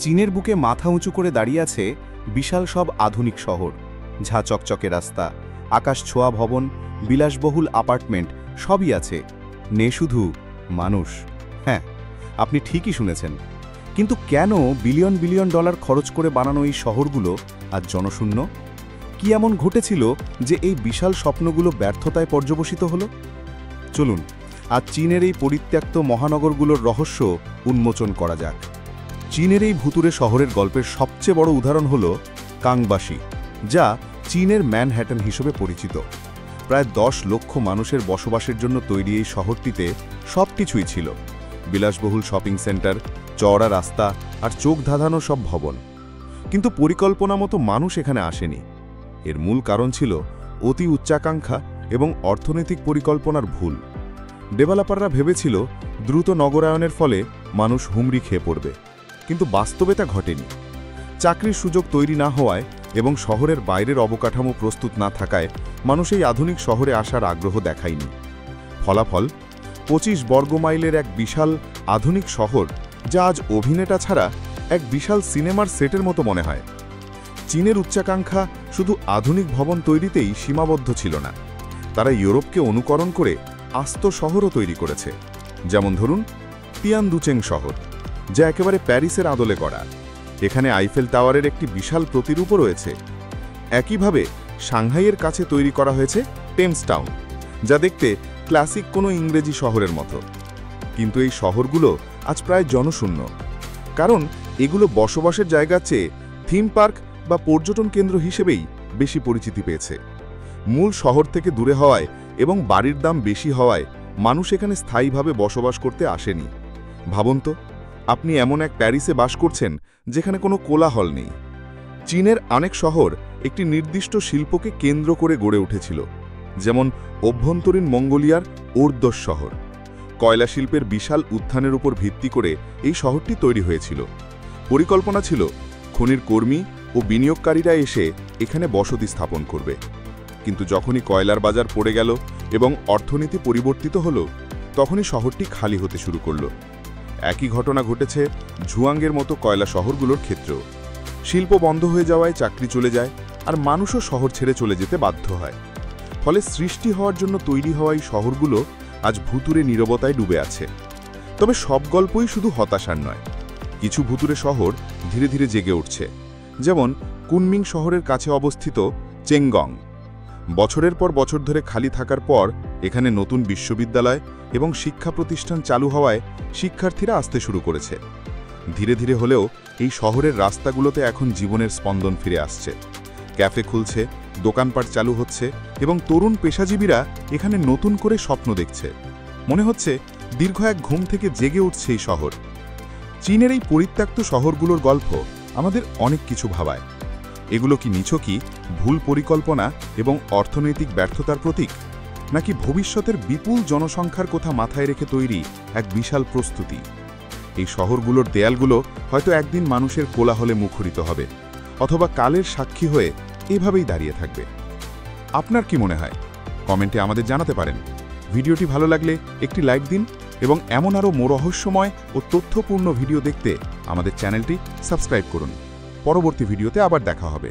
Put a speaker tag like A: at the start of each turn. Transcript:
A: চীনের বুকে মাথা উঁচু করে দাঁড়িয়ে আছে বিশাল সব আধুনিক শহর। ঝা চকচকে রাস্তা, আকাশ ছোঁয়া ভবন, বিলাসবহুল অ্যাপার্টমেন্ট সবই আছে, নেই শুধু মানুষ। হ্যাঁ, আপনি ঠিকই শুনেছেন। কিন্তু কেন বিলিয়ন বিলিয়ন ডলার খরচ করে বানানো এই শহরগুলো আজ জনশূন্য? কি এমন ঘটেছিল যে এই বিশাল স্বপ্নগুলো ব্যর্থতায় পর্যবসিত হলো? চলুন আজ চীনের এই পরিত্যক্ত মহানগরগুলোর রহস্য উন্মোচন করা যাক। চীনের এই ভুতুরে শহরের গল্পের সবচেয়ে বড় উদাহরণ হল কাংবাসি, যা চীনের ম্যানহ্যাটন হিসেবে পরিচিত। প্রায় 10 লক্ষ মানুষের বসবাসের জন্য তৈরি এই শহরটিতে সবকিছুই ছিল: বিলাসবহুল শপিং সেন্টার, চওড়া রাস্তা আর চোখ ধাঁধানো সব ভবন। কিন্তু পরিকল্পনা মতো মানুষ এখানে আসেনি। এর মূল কারণ ছিল অতি উচ্চাকাঙ্ক্ষা এবং অর্থনৈতিক পরিকল্পনার ভুল। ডেভেলপাররা ভেবেছিল দ্রুত নগরায়নের ফলে মানুষ হুমড়ি খেয়ে পড়বে, কিন্তু বাস্তবে তা ঘটেনি। চাকরির সুযোগ তৈরি না হওয়ায় এবং শহরের বাইরের অবকাঠামো প্রস্তুত না থাকায় মানুষ এই আধুনিক শহরে আসার আগ্রহ দেখায়নি। ফলাফল 25 বর্গমাইলের এক বিশাল আধুনিক শহর, যা আজ অভিনেতা ছাড়া এক বিশাল সিনেমার সেটের মতো মনে হয়। চীনের উচ্চাকাঙ্ক্ষা শুধু আধুনিক ভবন তৈরিতেই সীমাবদ্ধ ছিল না, তারা ইউরোপকে অনুকরণ করে আস্ত শহরও তৈরি করেছে। যেমন ধরুন তিয়ানদুচেং শহর, যা একেবারে প্যারিসের আদলে গড়া। এখানে আইফেল টাওয়ারের একটি বিশাল প্রতিরূপও রয়েছে। একইভাবে সাংহাইয়ের কাছে তৈরি করা হয়েছে টেমস টাউন, যা দেখতে ক্লাসিক কোনো ইংরেজি শহরের মতো। কিন্তু এই শহরগুলো আজ প্রায় জনশূন্য, কারণ এগুলো বসবাসের জায়গার চেয়ে থিম পার্ক বা পর্যটন কেন্দ্র হিসেবেই বেশি পরিচিতি পেয়েছে। মূল শহর থেকে দূরে হওয়ায় এবং বাড়ির দাম বেশি হওয়ায় মানুষ এখানে স্থায়ীভাবে বসবাস করতে আসেনি। ভাবুন তো, আপনি এমন এক প্যারিসে বাস করছেন যেখানে কোনো কোলাহল নেই। চীনের অনেক শহর একটি নির্দিষ্ট শিল্পকে কেন্দ্র করে গড়ে উঠেছিল, যেমন অভ্যন্তরীণ মঙ্গোলিয়ার ওরদোস শহর। কয়লা শিল্পের বিশাল উত্থানের উপর ভিত্তি করে এই শহরটি তৈরি হয়েছিল। পরিকল্পনা ছিল খনির কর্মী ও বিনিয়োগকারীরা এসে এখানে বসতি স্থাপন করবে। কিন্তু যখনই কয়লার বাজার পড়ে গেল এবং অর্থনীতি পরিবর্তিত হল, তখনই শহরটি খালি হতে শুরু করল। একই ঘটনা ঘটেছে ঝুয়াংয়ের মতো কয়লা শহরগুলোর ক্ষেত্রেও। শিল্প বন্ধ হয়ে যাওয়ায় চাকরি চলে যায়, আর মানুষও শহর ছেড়ে চলে যেতে বাধ্য হয়। ফলে সৃষ্টি হওয়ার জন্য তৈরি হওয়া এই শহরগুলো আজ ভুতুরে নীরবতায় ডুবে আছে। তবে সব গল্পই শুধু হতাশার নয়। কিছু ভুতুরে শহর ধীরে ধীরে জেগে উঠছে, যেমন কুনমিং শহরের কাছে অবস্থিত চেংগং। বছরের পর বছর ধরে খালি থাকার পর এখানে নতুন বিশ্ববিদ্যালয় এবং শিক্ষা প্রতিষ্ঠান চালু হওয়ায় শিক্ষার্থীরা আসতে শুরু করেছে। ধীরে ধীরে হলেও এই শহরের রাস্তাগুলোতে এখন জীবনের স্পন্দন ফিরে আসছে। ক্যাফে খুলছে, দোকানপাট চালু হচ্ছে এবং তরুণ পেশাজীবীরা এখানে নতুন করে স্বপ্ন দেখছে। মনে হচ্ছে দীর্ঘ এক ঘুম থেকে জেগে উঠছে এই শহর। চীনের এই পরিত্যক্ত শহরগুলোর গল্প আমাদের অনেক কিছু ভাবায়। এগুলো কি নিছকই ভুল পরিকল্পনা এবং অর্থনৈতিক ব্যর্থতার প্রতীক, নাকি ভবিষ্যতের বিপুল জনসংখ্যার কথা মাথায় রেখে তৈরি এক বিশাল প্রস্তুতি? এই শহরগুলোর দেয়ালগুলো হয়তো একদিন মানুষের কোলাহলে মুখরিত হবে, অথবা কালের সাক্ষী হয়ে এভাবেই দাঁড়িয়ে থাকবে। আপনার কি মনে হয়? কমেন্টে আমাদের জানাতে পারেন। ভিডিওটি ভালো লাগলে একটি লাইক দিন এবং এমন আরও রহস্যময় ও তথ্যপূর্ণ ভিডিও দেখতে আমাদের চ্যানেলটি সাবস্ক্রাইব করুন। পরবর্তী ভিডিওতে আবার দেখা হবে।